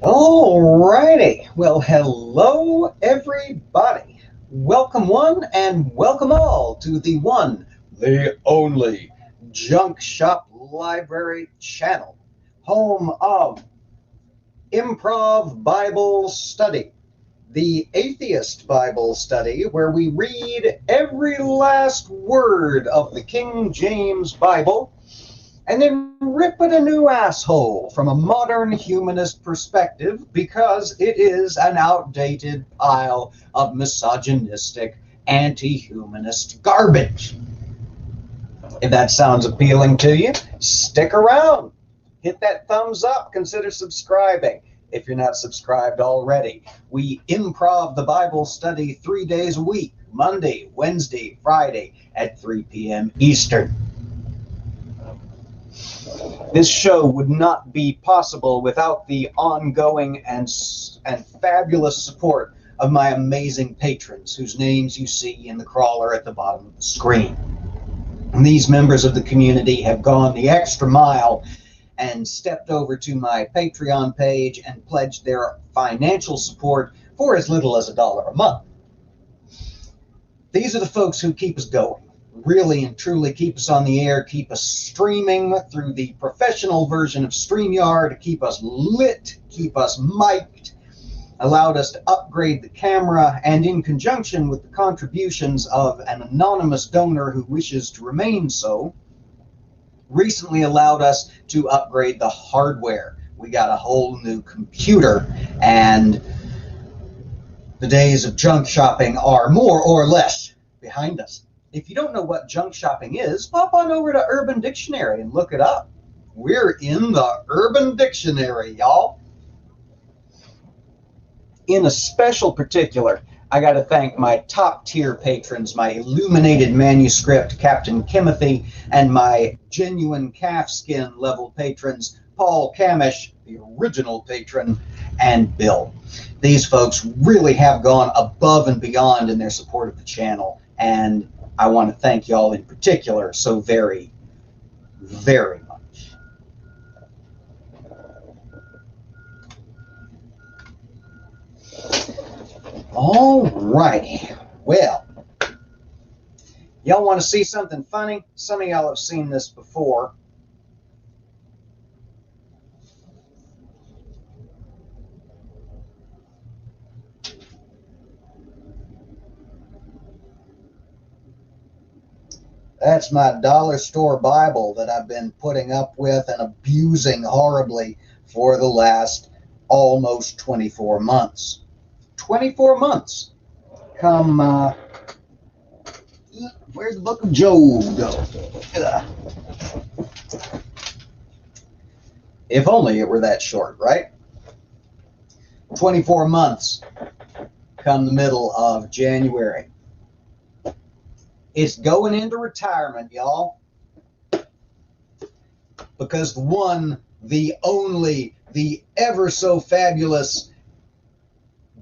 Alrighty, well, hello everybody. Welcome one and welcome all to the one, the only Junk Shop Library channel, home of Improv Bible Study, the atheist Bible study where we read every last word of the King James Bible and then rip at a new asshole from a modern humanist perspective because it is an outdated pile of misogynistic, anti-humanist garbage. If that sounds appealing to you, stick around. Hit that thumbs up. Consider subscribing if you're not subscribed already. We improv the Bible study 3 days a week, Monday, Wednesday, Friday at 3 p.m. Eastern. This show would not be possible without the ongoing and fabulous support of my amazing patrons, whose names you see in the crawler at the bottom of the screen. And these members of the community have gone the extra mile and stepped over to my Patreon page and pledged their financial support for as little as $1 a month. These are the folks who keep us going. Really and truly keep us on the air, keep us streaming through the professional version of StreamYard, keep us lit, keep us mic'd, allowed us to upgrade the camera, and in conjunction with the contributions of an anonymous donor who wishes to remain so, recently allowed us to upgrade the hardware. We got a whole new computer, and the days of junk shopping are more or less behind us. If you don't know what junk shopping is, pop on over to Urban Dictionary and look it up. We're in the Urban Dictionary, y'all. In a special particular, I got to thank my top tier patrons, my illuminated manuscript, Captain Kimothy, and my genuine calfskin level patrons, Paul Camish, the original patron, and Bill. These folks really have gone above and beyond in their support of the channel, and I want to thank y'all in particular so very, very much. All righty. Well, y'all want to see something funny? Some of y'all have seen this before. That's my dollar store Bible that I've been putting up with and abusing horribly for the last almost 24 months. 24 months. Come, where'd the book of Job go? If only it were that short, right? 24 months come the middle of January. It's going into retirement, y'all. Because the one, the only, the ever so fabulous,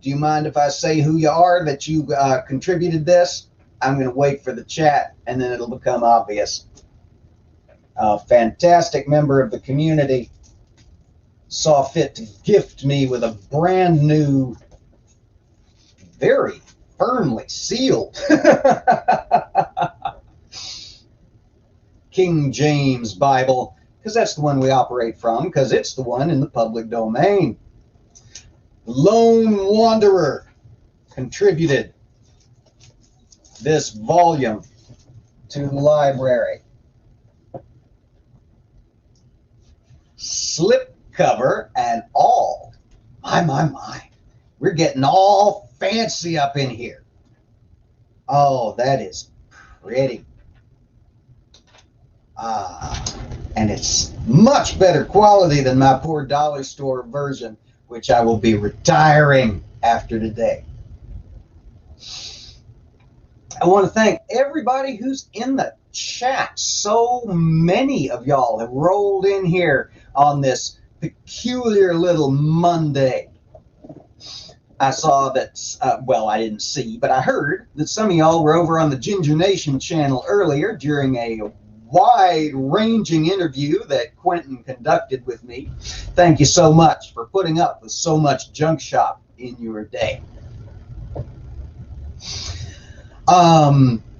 do you mind if I say who you are that you contributed this? I'm going to wait for the chat and then it'll become obvious. A fantastic member of the community saw fit to gift me with a brand new, very firmly sealed King James Bible, because that's the one we operate from, because it's the one in the public domain. Lone Wanderer contributed this volume to the library. Slip cover and all. My. We're getting all fancy up in here. Oh, that is pretty. And it's much better quality than my poor dollar store version, which I will be retiring after today. I want to thank everybody who's in the chat. So many of y'all have rolled in here on this peculiar little Monday. I saw that, well, I didn't see, but I heard that some of y'all were over on the Ginger Nation channel earlier during a wide-ranging interview that Quentin conducted with me. Thank you so much for putting up with so much junk shop in your day.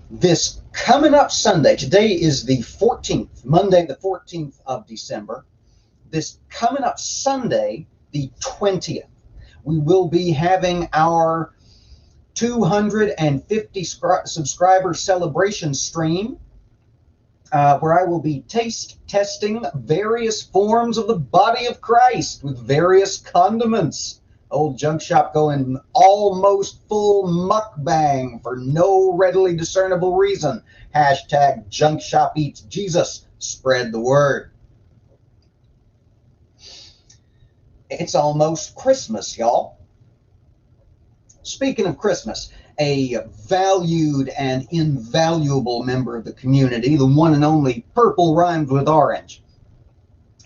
This coming up Sunday, today is the 14th, Monday the 14th of December. This coming up Sunday, the 20th, we will be having our 250 subscriber celebration stream, where I will be taste testing various forms of the body of Christ with various condiments. Old Junk Shop going almost full mukbang for no readily discernible reason. Hashtag Junk Shop Eats Jesus. Spread the word. It's almost Christmas, y'all. Speaking of Christmas, a valued and invaluable member of the community, the one and only Purple Rhymes with Orange,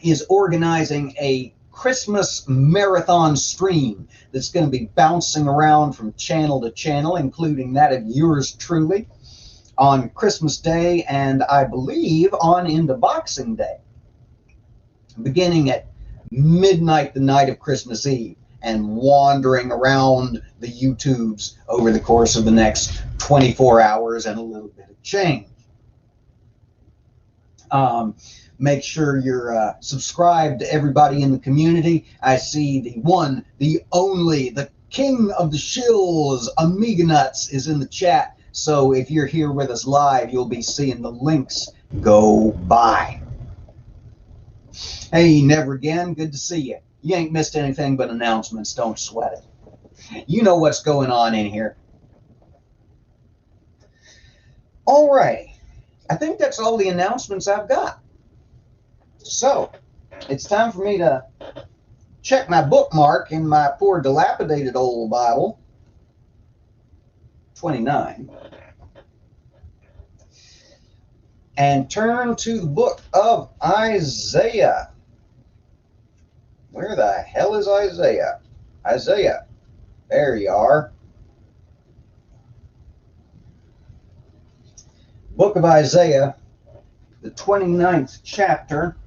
is organizing a Christmas marathon stream that's going to be bouncing around from channel to channel, including that of yours truly, on Christmas Day and I believe on into Boxing Day, beginning at midnight the night of Christmas Eve and wandering around the YouTubes over the course of the next 24 hours and a little bit of change. Make sure you're subscribed to everybody in the community. I see the one, the only, the king of the shills, Amiga Nuts, is in the chat. So if you're here with us live, you'll be seeing the links go by. Hey, Never Again, good to see you. You ain't missed anything but announcements. Don't sweat it. You know what's going on in here. All right. I think that's all the announcements I've got. So, it's time for me to check my bookmark in my poor dilapidated old Bible, 29, and turn to the book of Isaiah. Where the hell is Isaiah? Isaiah. There you are. Book of Isaiah, the 29th chapter.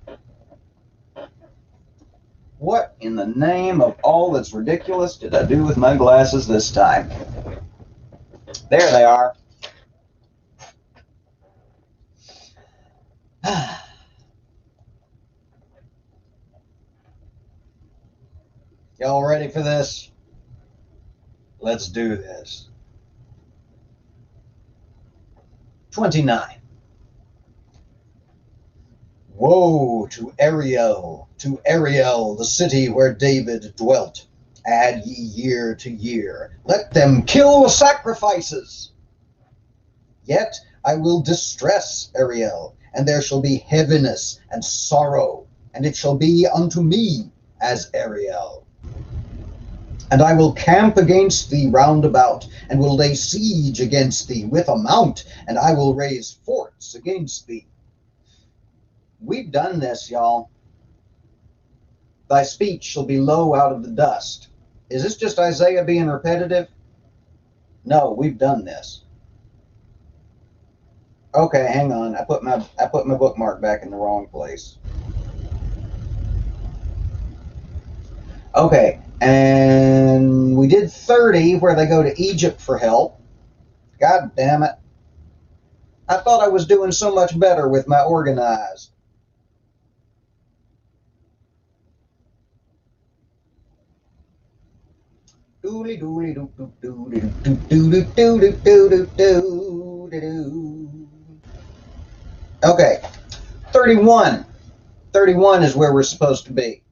What in the name of all that's ridiculous did I do with my glasses this time? There they are. Y'all ready for this? Let's do this. 29. Woe to Ariel, the city where David dwelt. Add ye year to year. Let them kill the sacrifices. Yet I will distress Ariel, and there shall be heaviness and sorrow, and it shall be unto me as Ariel. And I will camp against thee round about, and will lay siege against thee with a mount, and I will raise forts against thee. We've done this, y'all. Thy speech shall be low out of the dust. Is this just Isaiah being repetitive? No, we've done this. Okay, hang on. I put my bookmark back in the wrong place. Okay, and we did 30 where they go to Egypt for help. God damn it. I thought I was doing so much better with my organized. Okay, 31. 31 is where we're supposed to be.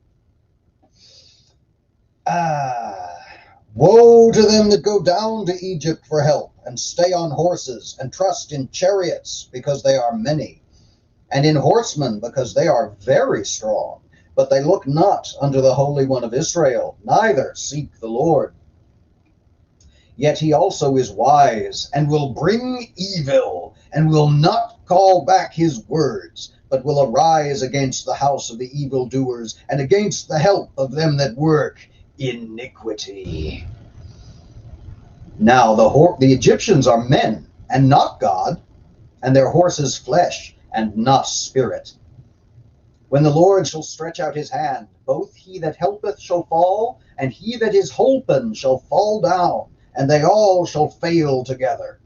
Woe to them that go down to Egypt for help, and stay on horses, and trust in chariots, because they are many, and in horsemen, because they are very strong. but they look not unto the Holy One of Israel, neither seek the Lord. Yet he also is wise, and will bring evil, and will not call back his words, but will arise against the house of the evildoers, and against the help of them that work iniquity. Now the Egyptians are men, and not God, and their horses flesh, and not spirit. When the Lord shall stretch out his hand, both he that helpeth shall fall, and he that is holpen shall fall down, and they all shall fail together.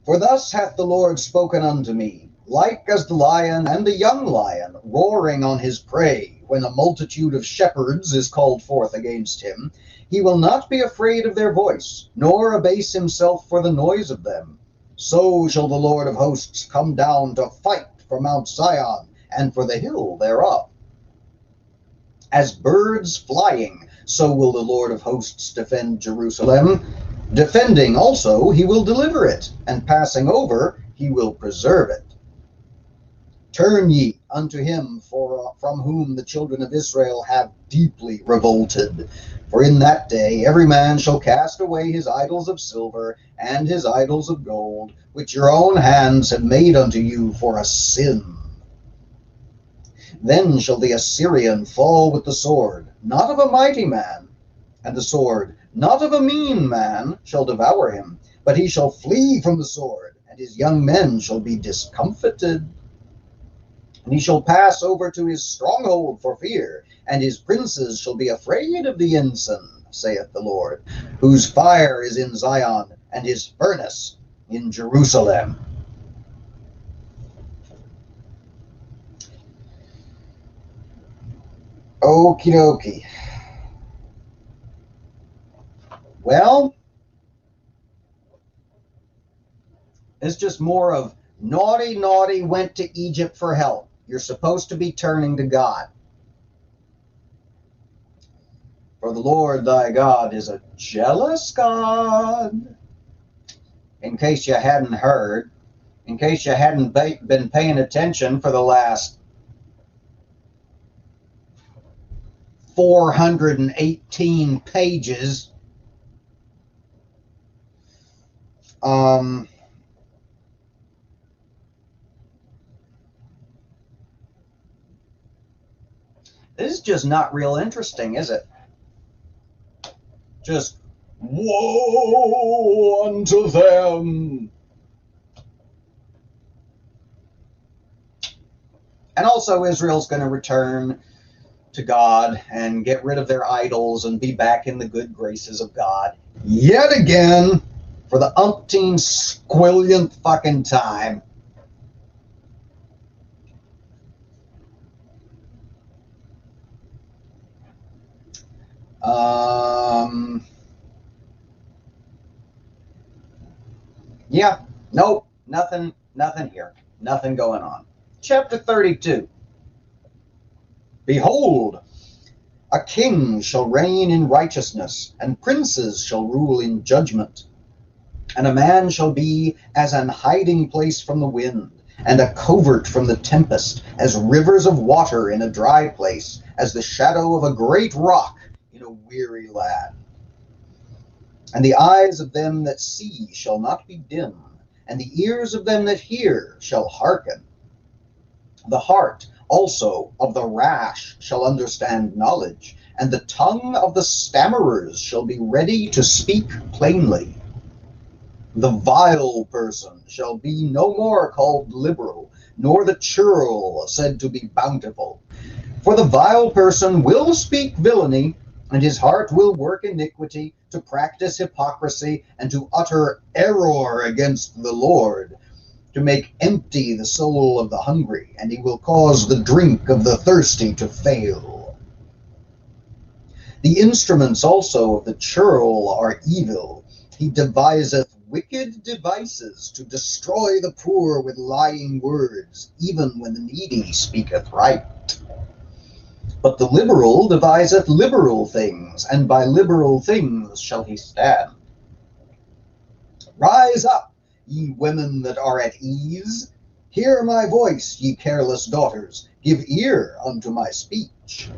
For thus hath the Lord spoken unto me, like as the lion and the young lion roaring on his prey, when a multitude of shepherds is called forth against him, he will not be afraid of their voice, nor abase himself for the noise of them. So shall the Lord of hosts come down to fight for Mount Zion, and for the hill thereof. As birds flying, so will the Lord of hosts defend Jerusalem. Defending also, he will deliver it, and passing over, he will preserve it. Turn ye unto him from whom the children of Israel have deeply revolted. For in that day every man shall cast away his idols of silver and his idols of gold, which your own hands have made unto you for a sin. Then shall the Assyrian fall with the sword, not of a mighty man, and the sword, not of a mean man, shall devour him, but he shall flee from the sword, and his young men shall be discomfited. And he shall pass over to his stronghold for fear, and his princes shall be afraid of the ensign, saith the Lord, whose fire is in Zion, and his furnace in Jerusalem. Okie dokie. Well, it's just more of naughty, naughty went to Egypt for help. You're supposed to be turning to God. For the Lord thy God is a jealous God. In case you hadn't heard, in case you hadn't been paying attention for the last 418 pages, this is just not real interesting, is it? Just, woe unto them. And also Israel's going to return to God and get rid of their idols and be back in the good graces of God yet again for the umpteenth squillionth fucking time. Yeah, nope, nothing here. Nothing going on. Chapter 32. Behold, a king shall reign in righteousness, and princes shall rule in judgment. And a man shall be as an hiding place from the wind, and a covert from the tempest, as rivers of water in a dry place, as the shadow of a great rock in a weary land. And the eyes of them that see shall not be dim, and the ears of them that hear shall hearken. The heart also of the rash shall understand knowledge, and the tongue of the stammerers shall be ready to speak plainly. The vile person shall be no more called liberal, nor the churl said to be bountiful. For the vile person will speak villainy, and his heart will work iniquity, to practice hypocrisy, and to utter error against the Lord, to make empty the soul of the hungry, and he will cause the drink of the thirsty to fail. The instruments also of the churl are evil. He deviseth wicked devices to destroy the poor with lying words, even when the needy speaketh right. But the liberal deviseth liberal things, and by liberal things shall he stand. Rise up, ye women that are at ease. Hear my voice, ye careless daughters, give ear unto my speech.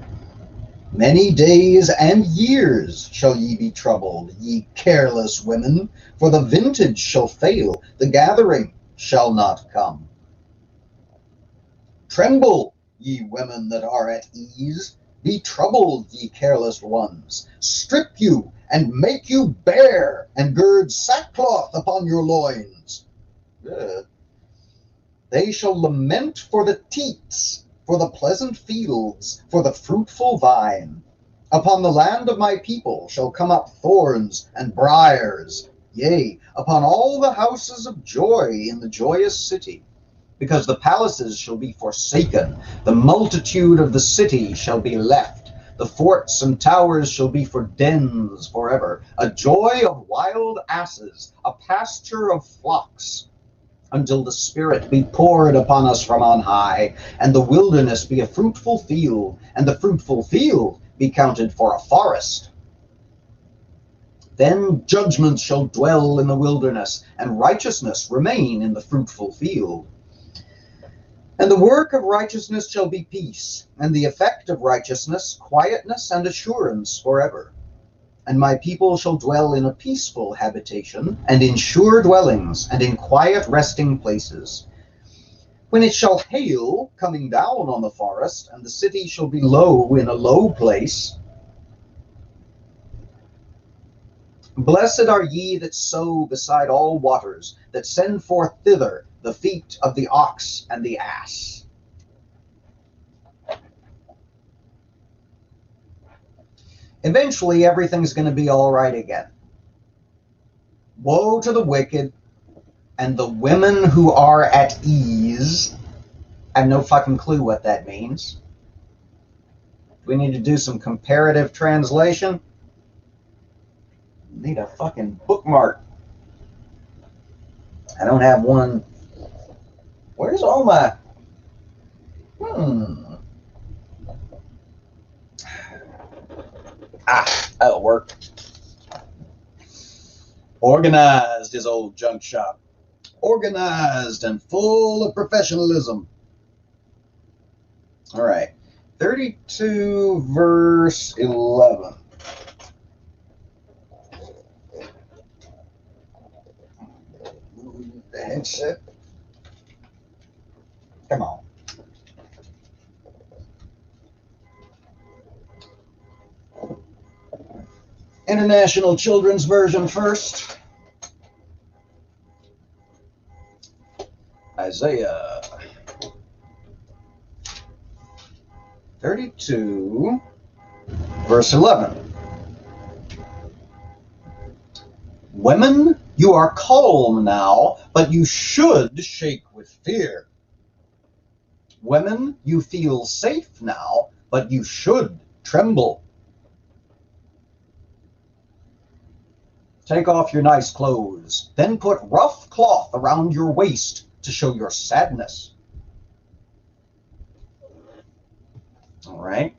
Many days and years shall ye be troubled, ye careless women, for the vintage shall fail, the gathering shall not come. Tremble, ye women that are at ease, be troubled, ye careless ones. Strip you, and make you bare, and gird sackcloth upon your loins. They shall lament for the teats, for the pleasant fields, for the fruitful vine. Upon the land of my people shall come up thorns and briars, yea, upon all the houses of joy in the joyous city. Because the palaces shall be forsaken, the multitude of the city shall be left, the forts and towers shall be for dens forever, a joy of wild asses, a pasture of flocks, until the Spirit be poured upon us from on high, and the wilderness be a fruitful field, and the fruitful field be counted for a forest. Then judgment shall dwell in the wilderness, and righteousness remain in the fruitful field. And the work of righteousness shall be peace, and the effect of righteousness quietness and assurance forever. And my people shall dwell in a peaceful habitation, and in sure dwellings, and in quiet resting places. When it shall hail, coming down on the forest, and the city shall be low in a low place, blessed are ye that sow beside all waters, that send forth thither the feet of the ox and the ass. Eventually, everything's going to be all right again. Woe to the wicked and the women who are at ease. I have no fucking clue what that means. We need to do some comparative translation. Need a fucking bookmark. I don't have one. Where's all my... That'll work. Organized, his old junk shop. Organized and full of professionalism. All right. 32 verse 11. Move the headset. Come on. International Children's Version first. Isaiah 32, verse 11. Women, you are calm now, but you should shake with fear. Women, you feel safe now, but you should tremble. Take off your nice clothes, then put rough cloth around your waist to show your sadness. All right.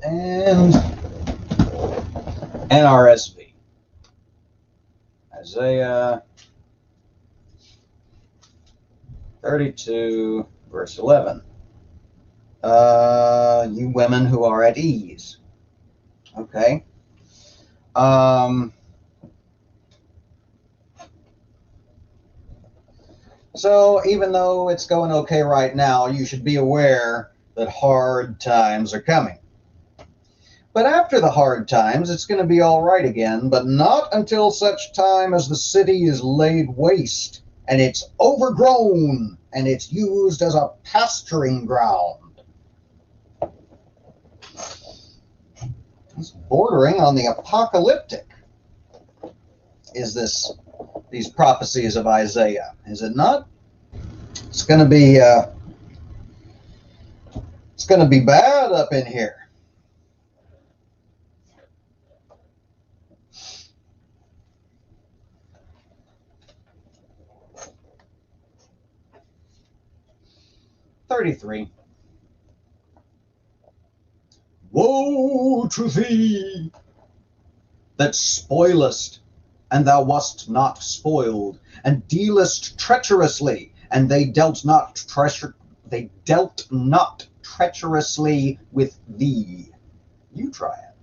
And NRSV. Isaiah 32, verse 11. You women who are at ease. Okay. So even though it's going okay right now, you should be aware that hard times are coming. But after the hard times, it's going to be all right again, but not until such time as the city is laid waste and it's overgrown and it's used as a pasturing ground. It's bordering on the apocalyptic. Is these prophecies of Isaiah? Is it not? It's going to be bad up in here. $33. Woe to thee that spoilest and thou wast not spoiled, and dealest treacherously, and they dealt not treacherously with thee. You try it.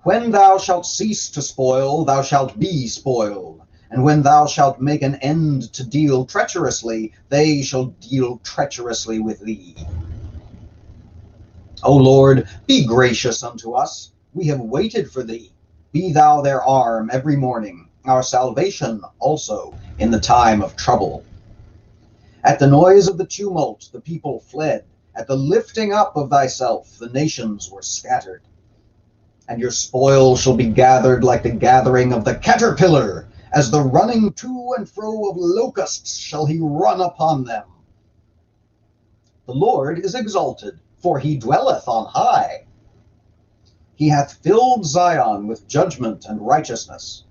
When thou shalt cease to spoil, thou shalt be spoiled. And when thou shalt make an end to deal treacherously, they shall deal treacherously with thee. O Lord, be gracious unto us. We have waited for thee. Be thou their arm every morning, our salvation also in the time of trouble. At the noise of the tumult, the people fled. At the lifting up of thyself, the nations were scattered. And your spoil shall be gathered like the gathering of the caterpillar. As the running to and fro of locusts shall he run upon them. The Lord is exalted, for he dwelleth on high. He hath filled Zion with judgment and righteousness.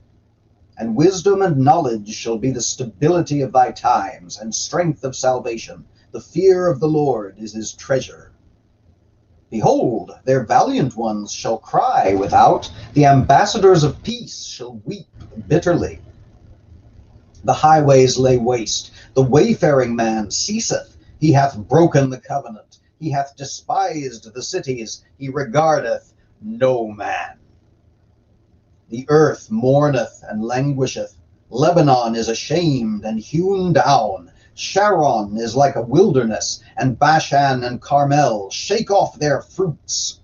And wisdom and knowledge shall be the stability of thy times, and strength of salvation. The fear of the Lord is his treasure. Behold, their valiant ones shall cry without, the ambassadors of peace shall weep bitterly. The highways lay waste, the wayfaring man ceaseth. He hath broken the covenant, he hath despised the cities, he regardeth no man. The earth mourneth and languisheth. Lebanon is ashamed and hewn down. Sharon is like a wilderness, and Bashan and Carmel shake off their fruits.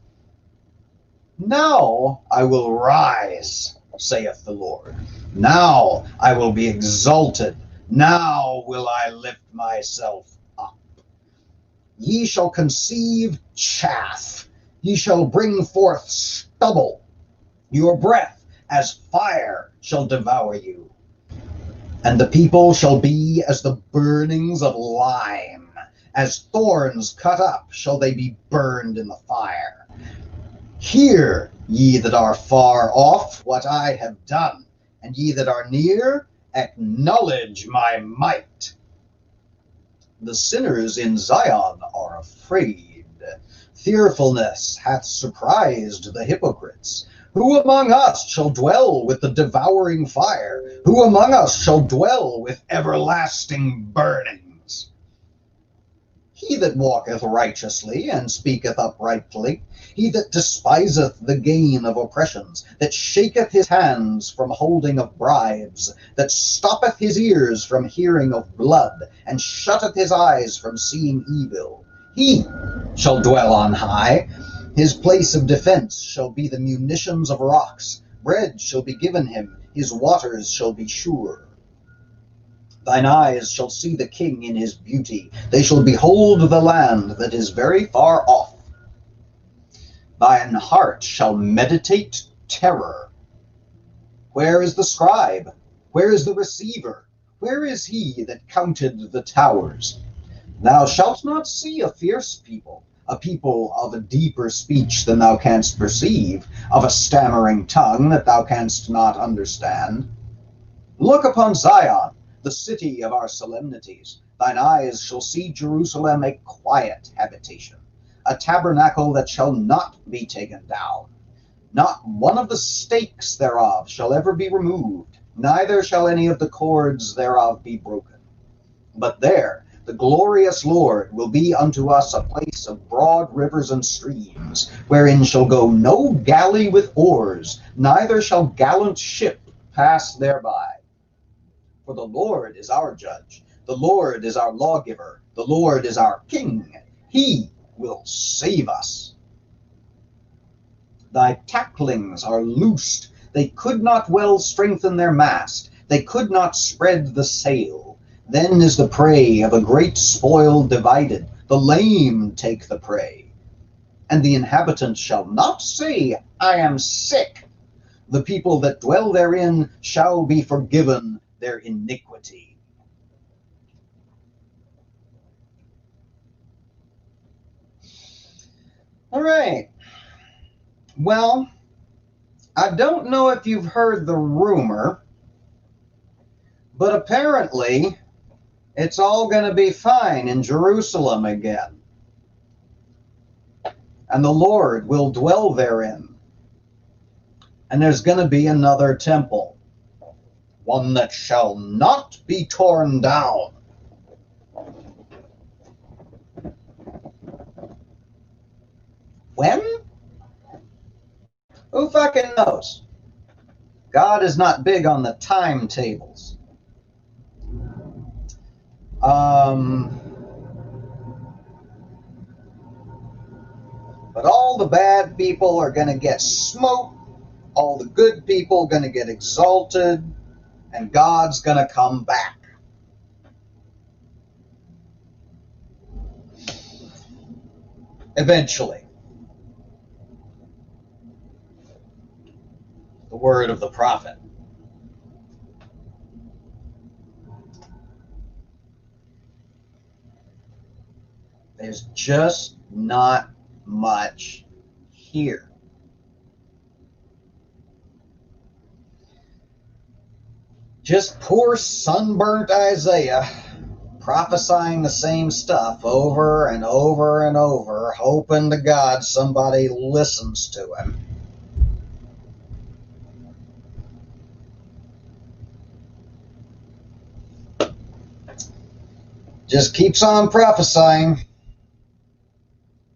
Now I will rise, saith the Lord. Now I will be exalted. Now will I lift myself up. Ye shall conceive chaff. Ye shall bring forth stubble. Your breath as fire shall devour you. And the people shall be as the burnings of lime. As thorns cut up shall they be burned in the fire. Hear, ye that are far off, what I have done, and ye that are near, acknowledge my might. The sinners in Zion are afraid. Fearfulness hath surprised the hypocrites. Who among us shall dwell with the devouring fire? Who among us shall dwell with everlasting burnings? He that walketh righteously and speaketh uprightly, he that despiseth the gain of oppressions, that shaketh his hands from holding of bribes, that stoppeth his ears from hearing of blood, and shutteth his eyes from seeing evil, he shall dwell on high. His place of defense shall be the munitions of rocks. Bread shall be given him, his waters shall be sure. Thine eyes shall see the king in his beauty. They shall behold the land that is very far off. Thine heart shall meditate terror. Where is the scribe? Where is the receiver? Where is he that counted the towers? Thou shalt not see a fierce people, a people of a deeper speech than thou canst perceive, of a stammering tongue that thou canst not understand. Look upon Zion, the city of our solemnities. Thine eyes shall see Jerusalem a quiet habitation, a tabernacle that shall not be taken down. Not one of the stakes thereof shall ever be removed, neither shall any of the cords thereof be broken. But there the glorious Lord will be unto us a place of broad rivers and streams, wherein shall go no galley with oars, neither shall gallant ship pass thereby. For the Lord is our judge, the Lord is our lawgiver, the Lord is our king. He will save us. Thy tacklings are loosed. They could not well strengthen their mast. They could not spread the sail. Then is the prey of a great spoil divided. The lame take the prey. And the inhabitants shall not say, I am sick. The people that dwell therein shall be forgiven their iniquity. All right. Well, I don't know if you've heard the rumor, but apparently it's all going to be fine in Jerusalem again. And the Lord will dwell therein. And there's going to be another temple, one that shall not be torn down. When? Who fucking knows? God is not big on the timetables. But all the bad people are going to get smoked, all the good people are going to get exalted, and God's going to come back. Eventually. The word of the prophet. There's just not much here. Just poor sunburnt Isaiah prophesying the same stuff over and over and over, hoping to God somebody listens to him. Just keeps on prophesying.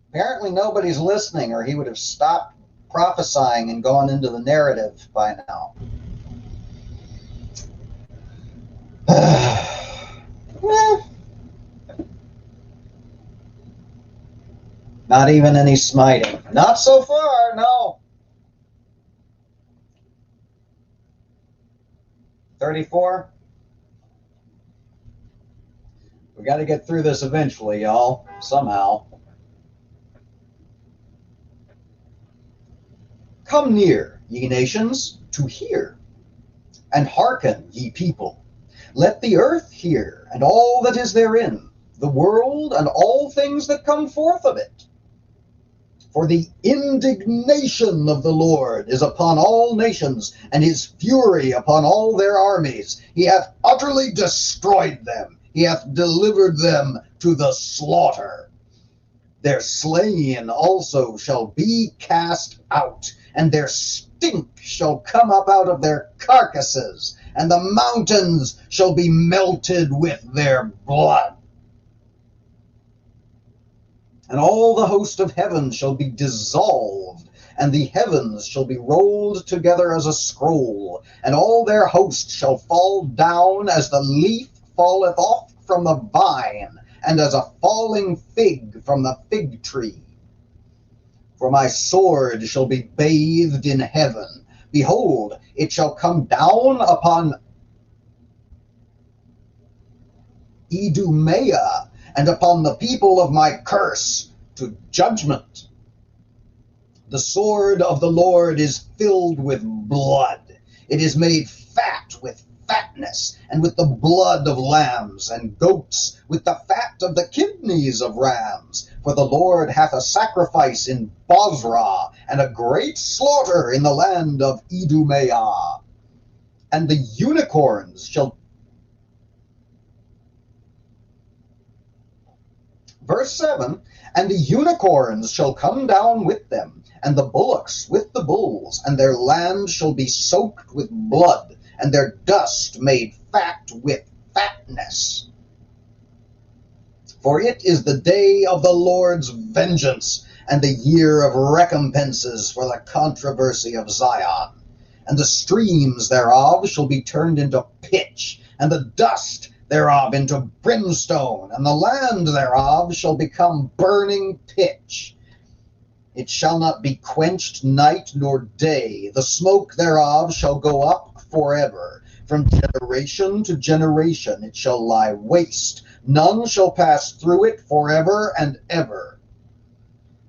Apparently nobody's listening, or he would have stopped prophesying and gone into the narrative by now. Not even any smiting. Not so far, no. 34. We got to get through this eventually, y'all. Somehow. Come near, ye nations, to hear, and hearken, ye people. Let the earth hear, and all that is therein, the world, and all things that come forth of it. For the indignation of the Lord is upon all nations, and his fury upon all their armies. He hath utterly destroyed them. He hath delivered them to the slaughter. Their slain also shall be cast out, and their stink shall come up out of their carcasses, and the mountains shall be melted with their blood. And all the host of heaven shall be dissolved, and the heavens shall be rolled together as a scroll, and all their host shall fall down as the leaf falleth off from the vine, and as a falling fig from the fig tree. For my sword shall be bathed in heaven. Behold, it shall come down upon Idumea, and upon the people of my curse, to judgment. The sword of the Lord is filled with blood. It is made fat with fatness, and with the blood of lambs and goats, with the fat of the kidneys of rams. For the Lord hath a sacrifice in Bozrah, and a great slaughter in the land of Idumea. And the unicorns shall... Verse 7, and the unicorns shall come down with them, and the bullocks with the bulls, and their land shall be soaked with blood, and their dust made fat with fatness. For it is the day of the Lord's vengeance, and the year of recompenses for the controversy of Zion. And the streams thereof shall be turned into pitch, and the dust thereof into brimstone, and the land thereof shall become burning pitch. It shall not be quenched night nor day. The smoke thereof shall go up forever. From generation to generation it shall lie waste. None shall pass through it forever and ever.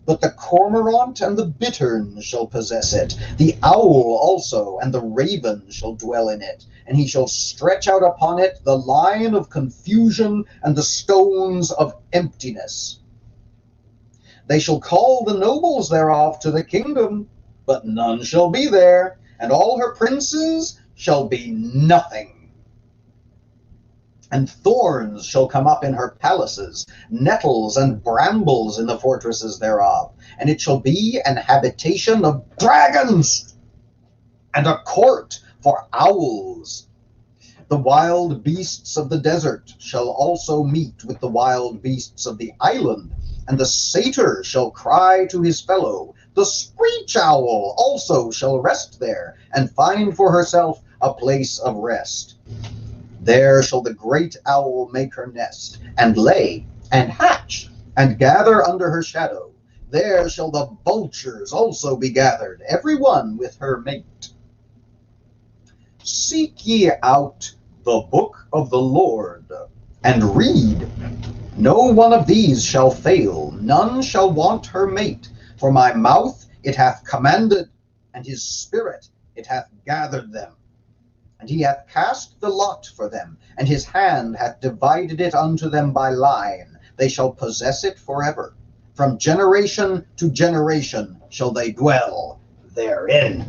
But the cormorant and the bittern shall possess it. The owl also and the raven shall dwell in it. And he shall stretch out upon it the line of confusion and the stones of emptiness. They shall call the nobles thereof to the kingdom, but none shall be there, and all her princes shall be nothing. And thorns shall come up in her palaces, nettles and brambles in the fortresses thereof, and it shall be an habitation of dragons. and a court for owls. The wild beasts of the desert shall also meet with the wild beasts of the island, and the satyr shall cry to his fellow. The screech owl also shall rest there, and find for herself a place of rest. There shall the great owl make her nest, and lay, and hatch, and gather under her shadow. There shall the vultures also be gathered, every one with her mate. Seek ye out the book of the Lord, and read. No one of these shall fail, none shall want her mate. For my mouth it hath commanded, and his spirit it hath gathered them. And he hath cast the lot for them, and his hand hath divided it unto them by line. They shall possess it forever. From generation to generation shall they dwell therein.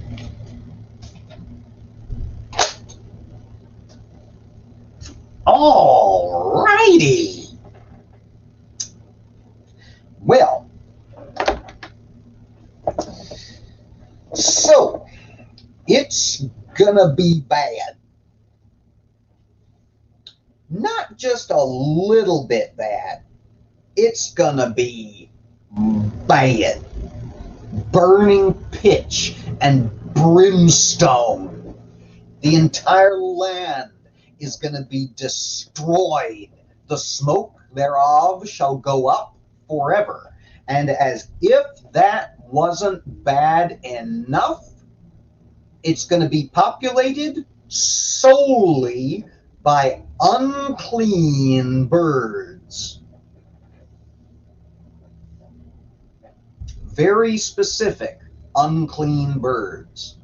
All righty. Well, so it's gonna be bad. Not just a little bit bad. It's gonna be bad. Burning pitch and brimstone. The entire land is going to be destroyed. The smoke thereof shall go up forever. And as if that wasn't bad enough, it's going to be populated solely by unclean birds. Very specific, unclean birds.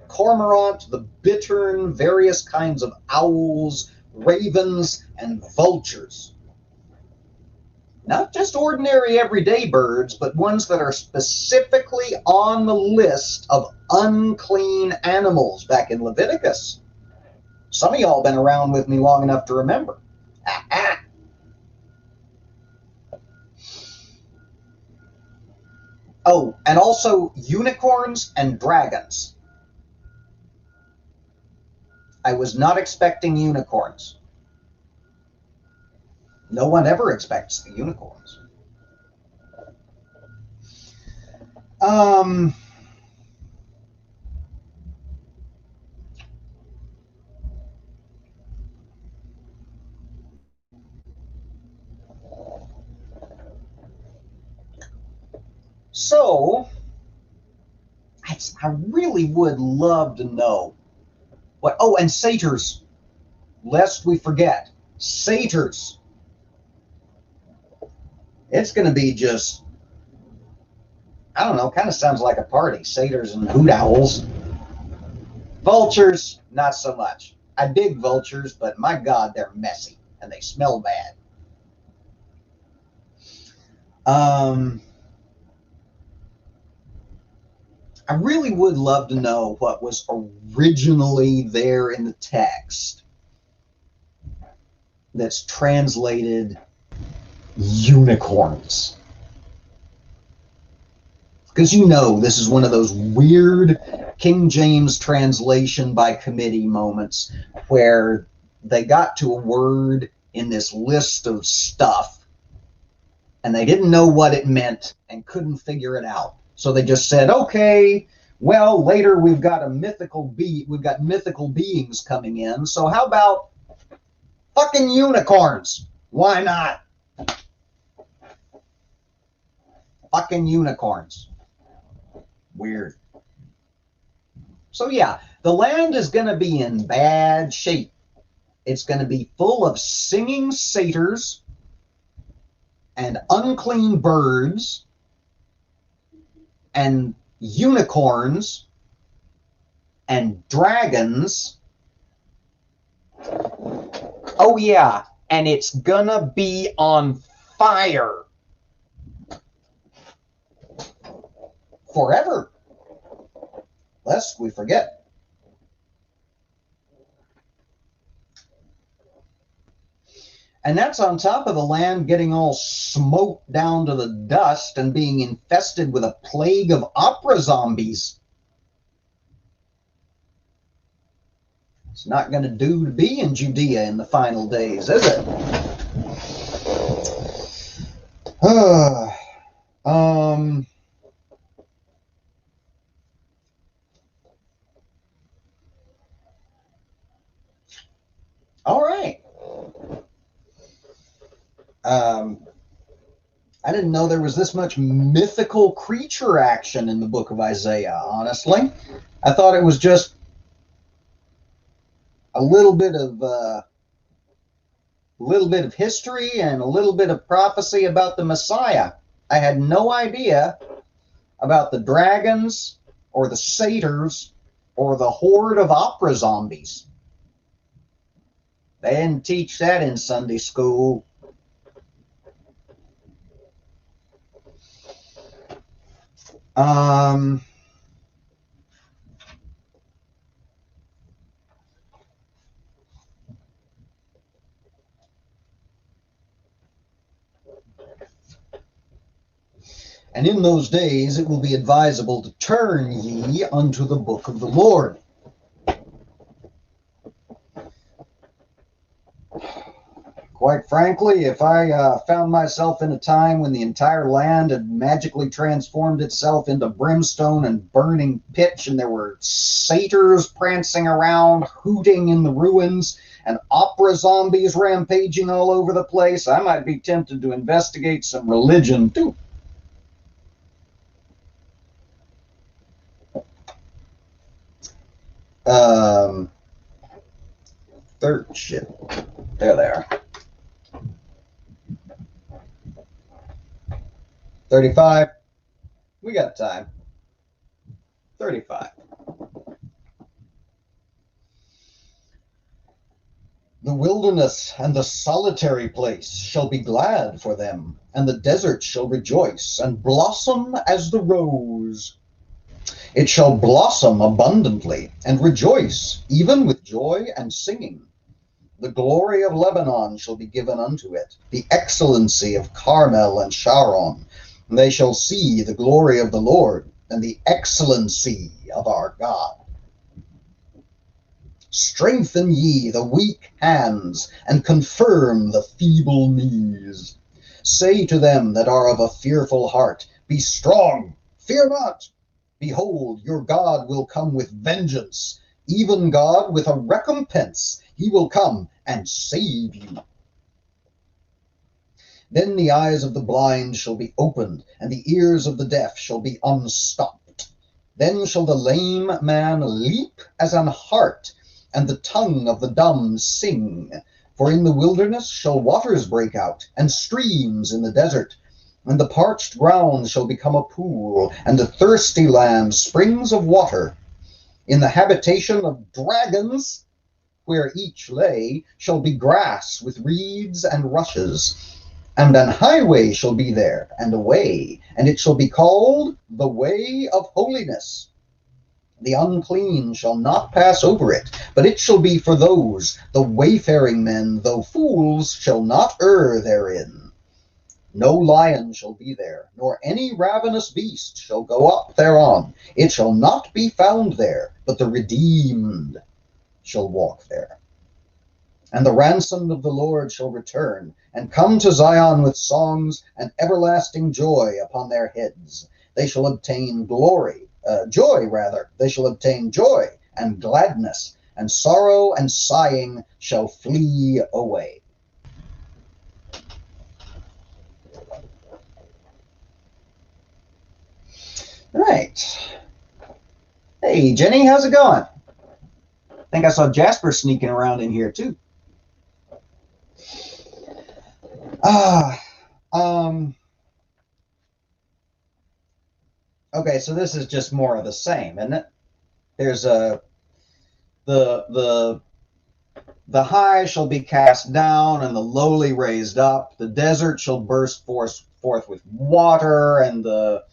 Cormorant, the bittern, various kinds of owls, ravens, and vultures. Not just ordinary everyday birds, but ones that are specifically on the list of unclean animals back in Leviticus. Some of y'all been around with me long enough to remember. Oh, and also unicorns and dragons. I was not expecting unicorns. No one ever expects the unicorns. So, I really would love to know what. Oh, and satyrs, lest we forget, satyrs. It's going to be just, I don't know, kind of sounds like a party. Satyrs and hoot owls. Vultures, not so much. I dig vultures, but my God, they're messy and they smell bad. I really would love to know what was originally there in the text that's translated unicorns. Because you know this is one of those weird King James translation by committee moments where they got to a word in this list of stuff and they didn't know what it meant and couldn't figure it out. So they just said, okay, well, later we've got mythical beings coming in. So how about fucking unicorns? Why not? Fucking unicorns. Weird. So yeah, the land is going to be in bad shape. It's going to be full of singing satyrs and unclean birds and unicorns and dragons. Oh yeah, and it's gonna be on fire forever, lest we forget. And that's on top of the land getting all smoked down to the dust and being infested with a plague of opera zombies. It's not going to do to be in Judea in the final days, is it? All right. I didn't know there was this much mythical creature action in the book of Isaiah, honestly. I thought it was just a little bit of history and a little bit of prophecy about the Messiah. I had no idea about the dragons or the satyrs or the horde of opera zombies. They didn't teach that in Sunday school. And in those days it will be advisable to turn ye unto the book of the Lord. Quite frankly, if I found myself in a time when the entire land had magically transformed itself into brimstone and burning pitch, and there were satyrs prancing around, hooting in the ruins, and opera zombies rampaging all over the place, I might be tempted to investigate some religion too. Third ship. There they are. 35. We got time. 35. The wilderness and the solitary place shall be glad for them, and the desert shall rejoice and blossom as the rose. It shall blossom abundantly and rejoice, even with joy and singing. The glory of Lebanon shall be given unto it, the excellency of Carmel and Sharon. They shall see the glory of the Lord and the excellency of our God. Strengthen ye the weak hands, and confirm the feeble knees. Say to them that are of a fearful heart, Be strong, fear not. Behold, your God will come with vengeance, even God with a recompense. He will come and save you. Then the eyes of the blind shall be opened, and the ears of the deaf shall be unstopped. Then shall the lame man leap as an hart, and the tongue of the dumb sing. For in the wilderness shall waters break out, and streams in the desert. And the parched ground shall become a pool, and the thirsty land springs of water. In the habitation of dragons, where each lay, shall be grass with reeds and rushes. And an highway shall be there, and a way, and it shall be called the way of holiness. The unclean shall not pass over it, but it shall be for those, the wayfaring men, though fools, shall not err therein. No lion shall be there, nor any ravenous beast shall go up thereon. It shall not be found there, but the redeemed shall walk there. And the ransomed of the Lord shall return, and come to Zion with songs and everlasting joy upon their heads. They shall obtain joy. They shall obtain joy and gladness, and sorrow and sighing shall flee away. Right. Hey, Jenny, how's it going? I think I saw Jasper sneaking around in here, too. Okay, so this is just more of the same, isn't it? There's the high shall be cast down, and the lowly raised up. The desert shall burst forth with water, and the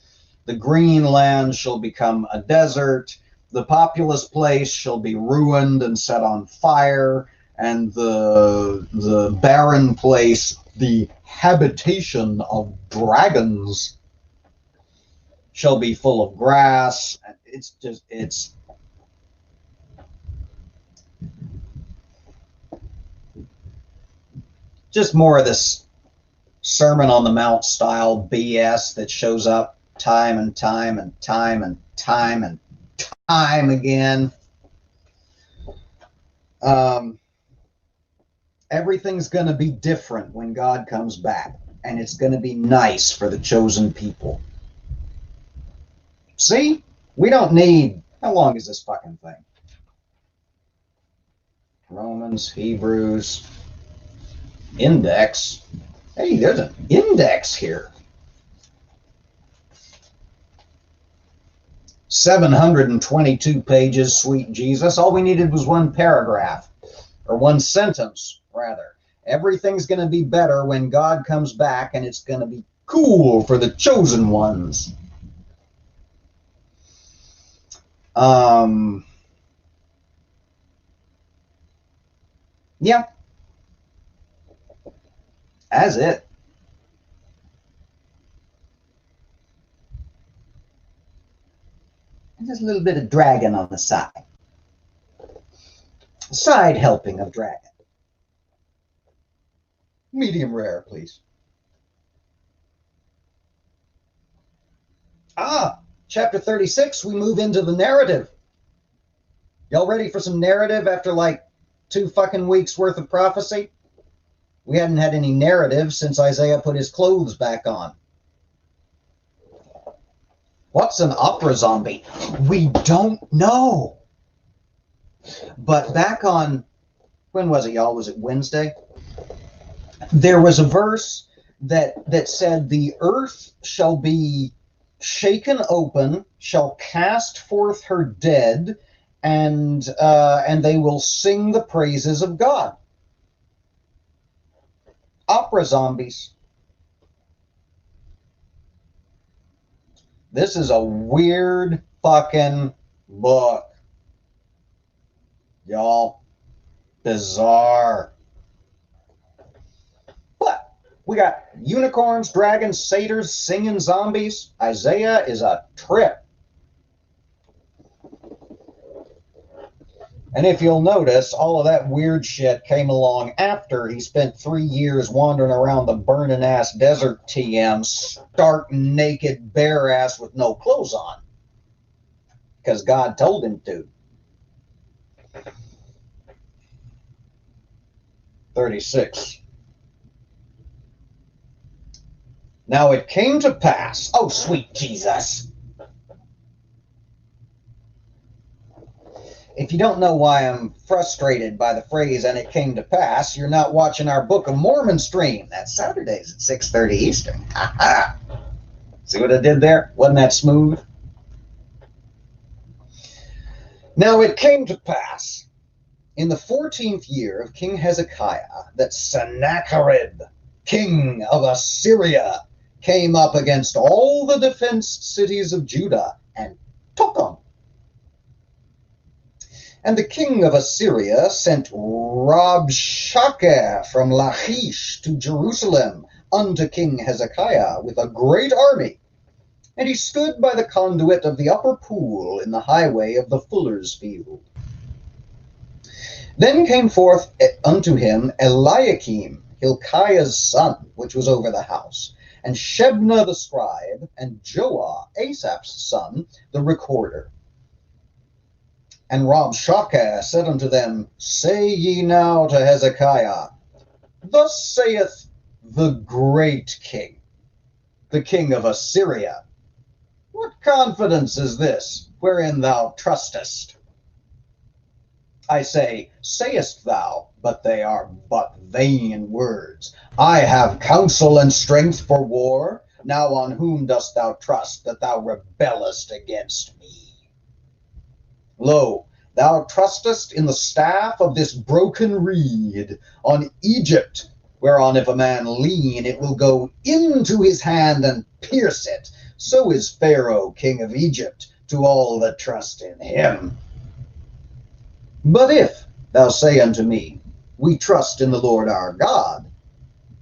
green land shall become a desert. The populous place shall be ruined and set on fire, and the barren place, the habitation of dragons, shall be full of grass. It's just more of this Sermon on the Mount style BS that shows up time and time and time and time and time again. Everything's going to be different when God comes back, and it's going to be nice for the chosen people. See? We don't need... How long is this fucking thing? Romans, Hebrews, index. Hey, there's an index here. 722 pages, sweet Jesus. All we needed was one paragraph, or one sentence, rather. Everything's going to be better when God comes back, and it's going to be cool for the chosen ones. Yeah. That's it. And just a little bit of dragon on the side. Side helping of dragon. Medium rare, please. Chapter 36, we move into the narrative. Y'all ready for some narrative after like 2 fucking weeks worth of prophecy? We hadn't had any narrative since Isaiah put his clothes back on. What's an opera zombie? We don't know. But back on, when was it, y'all? Was it Wednesday? There was a verse that said, the earth shall be shaken open, shall cast forth her dead, and they will sing the praises of God. Opera zombies. This is a weird fucking book. Y'all. Bizarre. But we got unicorns, dragons, satyrs, singing zombies. Isaiah is a trip. And if you'll notice, all of that weird shit came along after he spent 3 years wandering around the burning-ass desert TM, stark, naked, bare-ass with no clothes on. Because God told him to. 36. Now it came to pass, oh sweet Jesus. If you don't know why I'm frustrated by the phrase, and it came to pass, you're not watching our Book of Mormon stream. That's Saturdays at 6:30 Eastern. Ha ha! See what I did there? Wasn't that smooth? Now it came to pass, in the 14th year of King Hezekiah, that Sennacherib, king of Assyria, came up against all the defenced cities of Judah and took them. And the king of Assyria sent Rabshakeh from Lachish to Jerusalem unto King Hezekiah with a great army. And he stood by the conduit of the upper pool in the highway of the fuller's field. Then came forth unto him Eliakim, Hilkiah's son, which was over the house, and Shebna the scribe, and Joah, Asaph's son, the recorder. And Rabshakeh said unto them, say ye now to Hezekiah, thus saith the great king, the king of Assyria, what confidence is this, wherein thou trustest? I say, sayest thou, but they are but vain words. I have counsel and strength for war. Now on whom dost thou trust, that thou rebellest against me? Lo, thou trustest in the staff of this broken reed, on Egypt, whereon if a man lean, it will go into his hand and pierce it. So is Pharaoh, king of Egypt, to all that trust in him. But if thou say unto me, we trust in the Lord our God,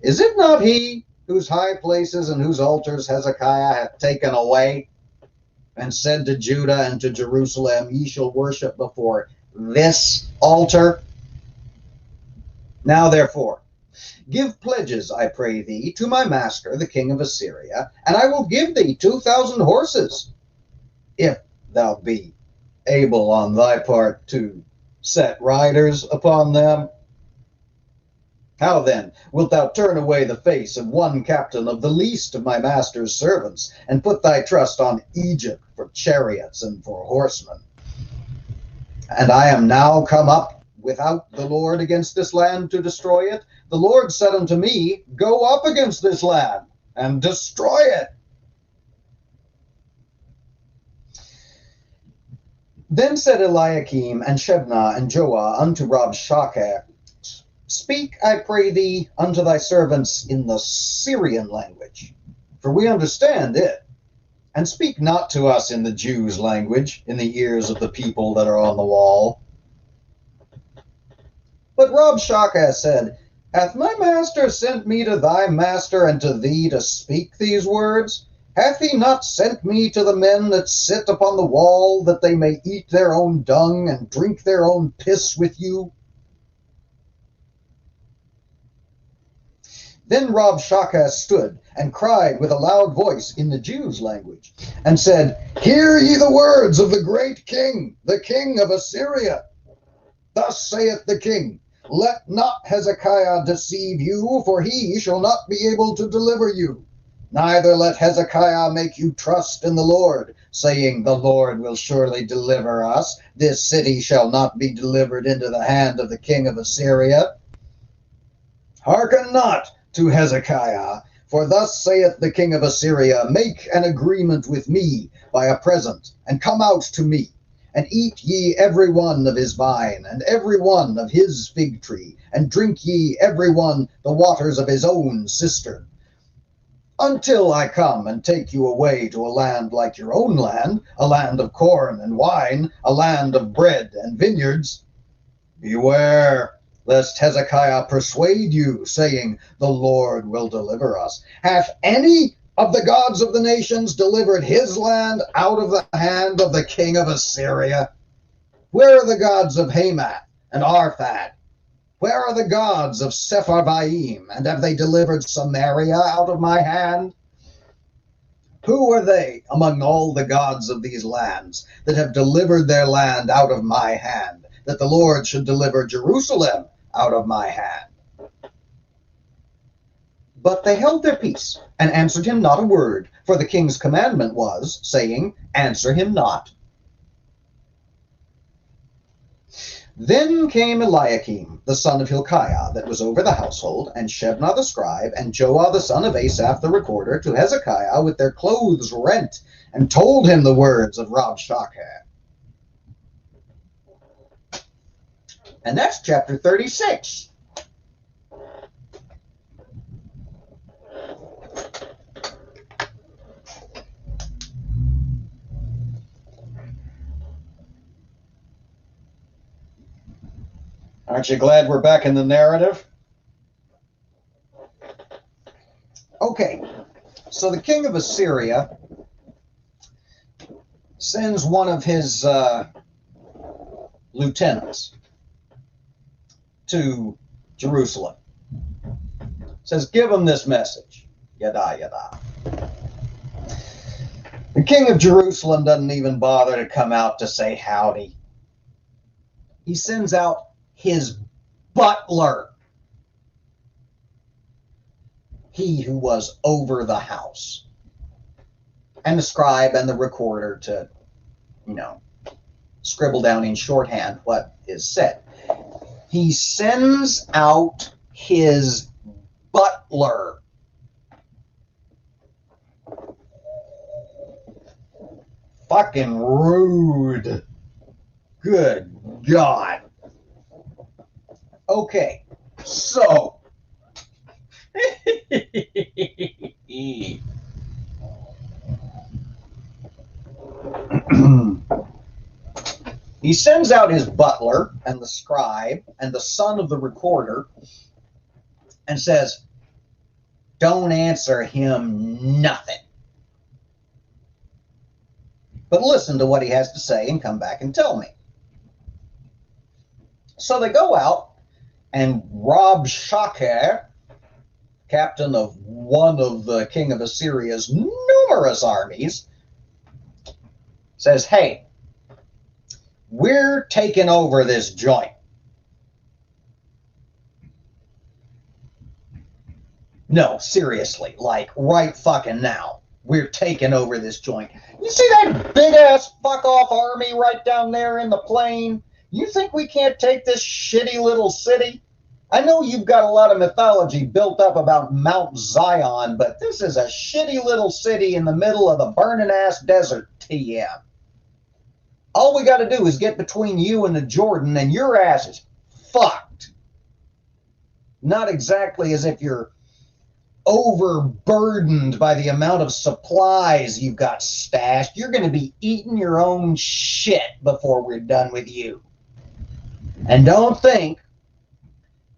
is it not he whose high places and whose altars Hezekiah hath taken away, and said to Judah and to Jerusalem, ye shall worship before this altar? Now therefore, Give pledges, I pray thee, to my master, the king of Assyria, and I will give thee 2,000 horses, if thou be able on thy part to set riders upon them. How then wilt thou turn away the face of one captain of the least of my master's servants, and put thy trust on Egypt for chariots and for horsemen? And I am now come up without the Lord against this land to destroy it. The Lord said unto me, Go up against this land and destroy it. Then said Eliakim and Shebna and Joah unto Rabshakeh, Speak, I pray thee, unto thy servants in the Syrian language, for we understand it. And speak not to us in the Jews' language, in the ears of the people that are on the wall. But Rabshakeh said, Hath my master sent me to thy master and to thee to speak these words? Hath he not sent me to the men that sit upon the wall, that they may eat their own dung and drink their own piss with you? Then Rabshakeh stood and cried with a loud voice in the Jews' language, and said, Hear ye the words of the great king, the king of Assyria. Thus saith the king, Let not Hezekiah deceive you, for he shall not be able to deliver you. Neither let Hezekiah make you trust in the Lord, saying, The Lord will surely deliver us. This city shall not be delivered into the hand of the king of Assyria. Hearken not to Hezekiah, for thus saith the king of Assyria, Make an agreement with me by a present, and come out to me, and eat ye every one of his vine, and every one of his fig tree, and drink ye every one the waters of his own cistern, until I come and take you away to a land like your own land, a land of corn and wine, a land of bread and vineyards. Beware, lest Hezekiah persuade you, saying, The Lord will deliver us. Hath any of the gods of the nations delivered his land out of the hand of the king of Assyria? Where are the gods of Hamath and Arphad? Where are the gods of Sepharvaim? And have they delivered Samaria out of my hand? Who are they among all the gods of these lands that have delivered their land out of my hand, that the Lord should deliver Jerusalem out of my hand? But they held their peace, and answered him not a word, for the king's commandment was, saying, Answer him not. Then came Eliakim, the son of Hilkiah, that was over the household, and Shebna the scribe, and Joah the son of Asaph the recorder, to Hezekiah with their clothes rent, and told him the words of Rabshakeh. And that's chapter 36. Aren't you glad we're back in the narrative? Okay, so the king of Assyria sends one of his lieutenants to Jerusalem. Says, give him this message. Yada, yada. The king of Jerusalem doesn't even bother to come out to say howdy. He sends out his butler, he who was over the house, and the scribe and the recorder to, scribble down in shorthand what is said. He sends out his butler. Fucking rude. Good God. Okay, so he sends out his butler and the scribe and the son of the recorder and says, don't answer him nothing, but listen to what he has to say and come back and tell me. So they go out And Rabshakeh, captain of one of the king of Assyria's numerous armies, says, hey, we're taking over this joint. No, seriously, like right fucking now. We're taking over this joint. You see that big-ass fuck-off army right down there in the plain? You think we can't take this shitty little city? I know you've got a lot of mythology built up about Mount Zion, but this is a shitty little city in the middle of the burning-ass desert, TM. All we got to do is get between you and the Jordan, and your ass is fucked. Not exactly as if you're overburdened by the amount of supplies you've got stashed. You're going to be eating your own shit before we're done with you. And don't think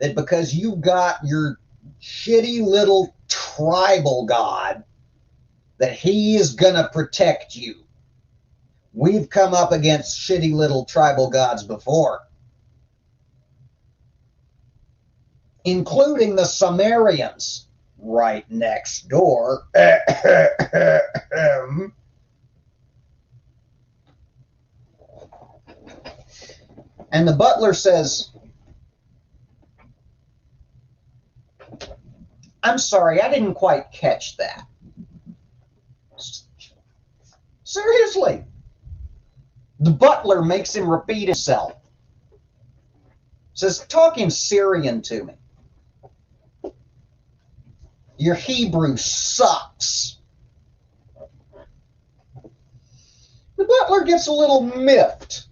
that because you've got your shitty little tribal god that he is going to protect you. We've come up against shitty little tribal gods before, including the Sumerians right next door. And the butler says, I'm sorry, I didn't quite catch that. Seriously. The butler makes him repeat himself. Says, talk in Syrian to me. Your Hebrew sucks. The butler gets a little miffed.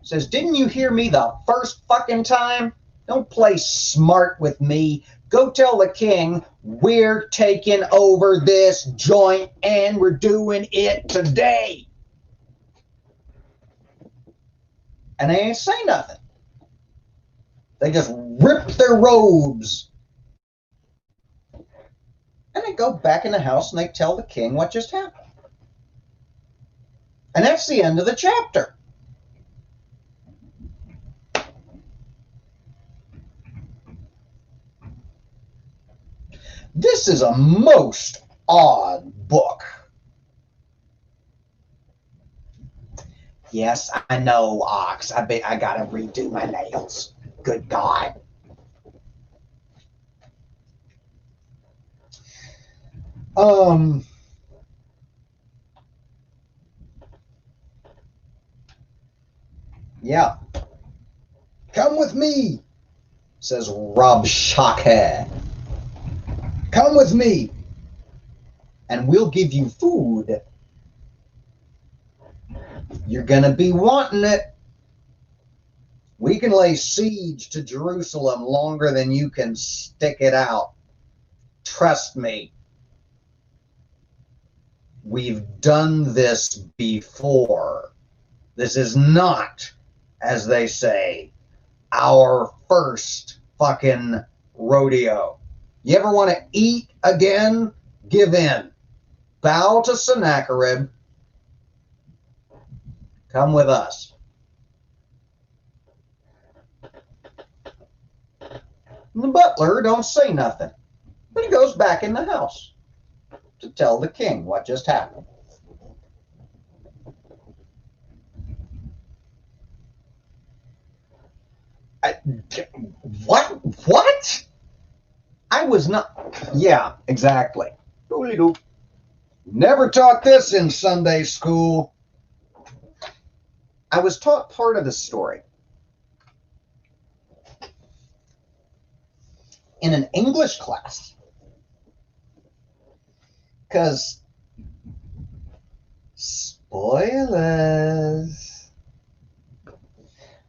Says, didn't you hear me the first fucking time? Don't play smart with me. Go tell the king we're taking over this joint and we're doing it today. And they ain't say nothing. They just rip their robes. And they go back in the house and they tell the king what just happened. And that's the end of the chapter. This is a most odd book. Yes, I know, Ox. I gotta redo my nails. Good God. Yeah. Come with me, says Rabshakeh. Come with me, and we'll give you food. You're going to be wanting it. We can lay siege to Jerusalem longer than you can stick it out. Trust me. We've done this before. This is not, as they say, our first fucking rodeo. You ever want to eat again? Give in. Bow to Sennacherib. Come with us. And the butler don't say nothing, but he goes back in the house to tell the king what just happened. What? I was not. Yeah, exactly. Doodly-doo. Never taught this in Sunday school. I was taught part of the story in an English class. Because, spoilers,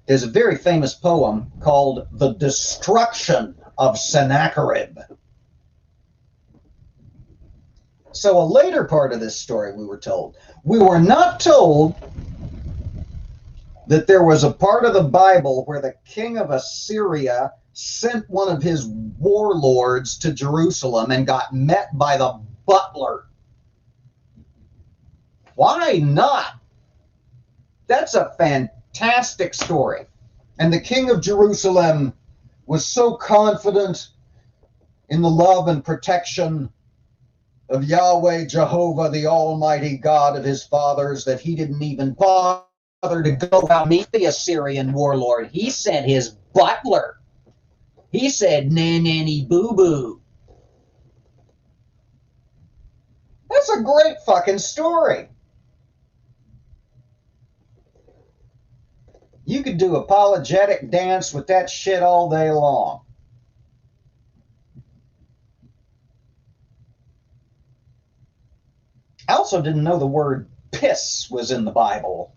there's a very famous poem called The Destruction of Sennacherib. So a later part of this story we were told. We were not told that there was a part of the Bible where the king of Assyria sent one of his warlords to Jerusalem and got met by the butler. Why not? That's a fantastic story. And the king of Jerusalem was so confident in the love and protection of Yahweh, Jehovah, the Almighty God of his fathers, that he didn't even bother to go out and meet the Assyrian warlord. He sent his butler. He said, nanny boo-boo. That's a great fucking story. You could do apologetic dance with that shit all day long. I also didn't know the word piss was in the Bible,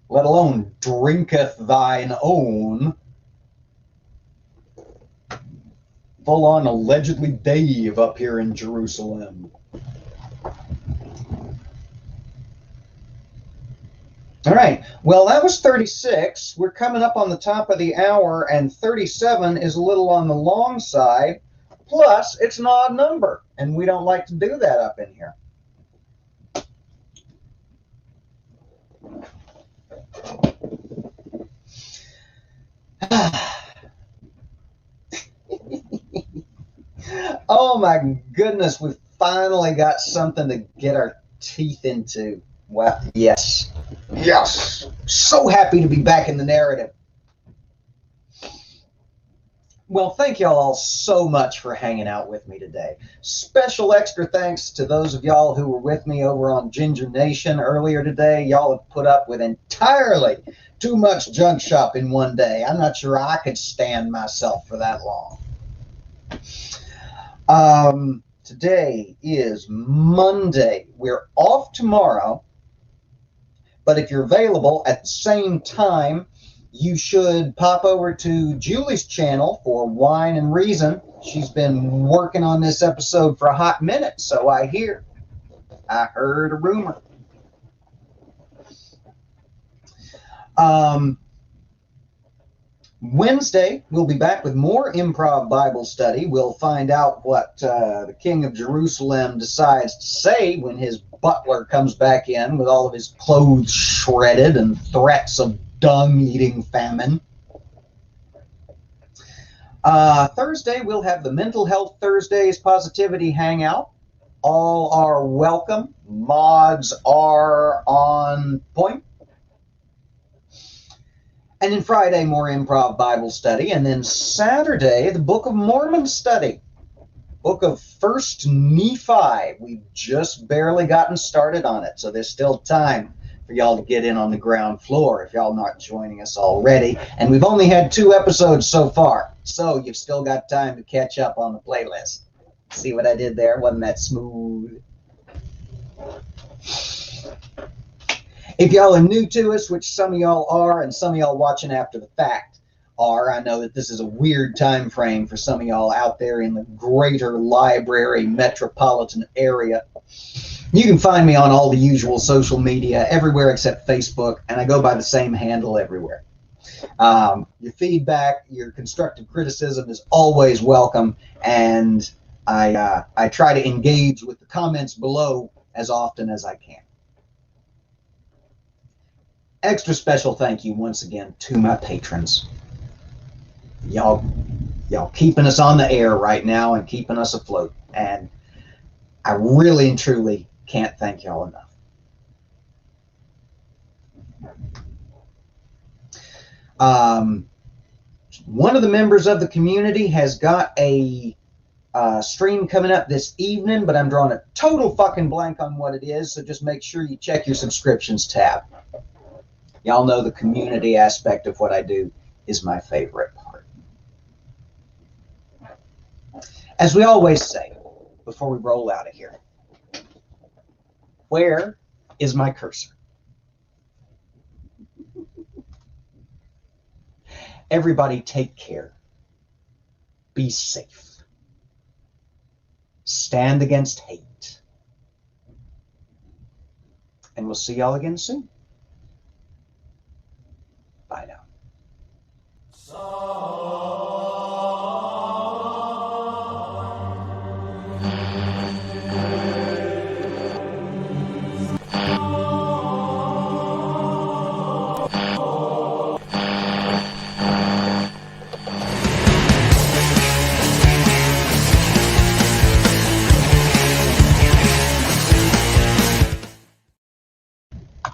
let alone drinketh thine own. Full on allegedly Dave up here in Jerusalem. All right, well, that was 36. We're coming up on the top of the hour, and 37 is a little on the long side. Plus, it's an odd number, and we don't like to do that up in here. Oh my goodness, we finally got something to get our teeth into. Well, yes. Yes. So happy to be back in the narrative. Well, thank y'all all so much for hanging out with me today. Special extra thanks to those of y'all who were with me over on Ginger Nation earlier today. Y'all have put up with entirely too much junk shop in one day. I'm not sure I could stand myself for that long. Today is Monday. We're off tomorrow, but if you're available at the same time, you should pop over to Julie's channel for Wine and Reason. She's been working on this episode for a hot minute, so I hear. I heard a rumor. Wednesday, we'll be back with more improv Bible study. We'll find out what the King of Jerusalem decides to say when his butler comes back in with all of his clothes shredded and threats of dung-eating famine. Thursday, we'll have the Mental Health Thursdays Positivity Hangout. All are welcome. Mods are on point. And then Friday, more improv Bible study. And then Saturday, the Book of Mormon study. Book of First Nephi. We've just barely gotten started on it, so there's still time for y'all to get in on the ground floor if y'all not joining us already. And we've only had 2 episodes so far, so you've still got time to catch up on the playlist. See what I did there? Wasn't that smooth? If y'all are new to us, which some of y'all are, and some of y'all watching after the fact are, I know that this is a weird time frame for some of y'all out there in the greater library metropolitan area. You can find me on all the usual social media, everywhere except Facebook, and I go by the same handle everywhere. Your feedback, your constructive criticism is always welcome, and I try to engage with the comments below as often as I can. Extra special thank you once again to my patrons. Y'all keeping us on the air right now and keeping us afloat, and I really and truly can't thank y'all enough. One of the members of the community has got a stream coming up this evening, but I'm drawing a total fucking blank on what it is, so just make sure you check your subscriptions tab. Y'all know the community aspect of what I do is my favorite part. As we always say before we roll out of here, where is my cursor? Everybody take care. Be safe. Stand against hate. And we'll see y'all again soon.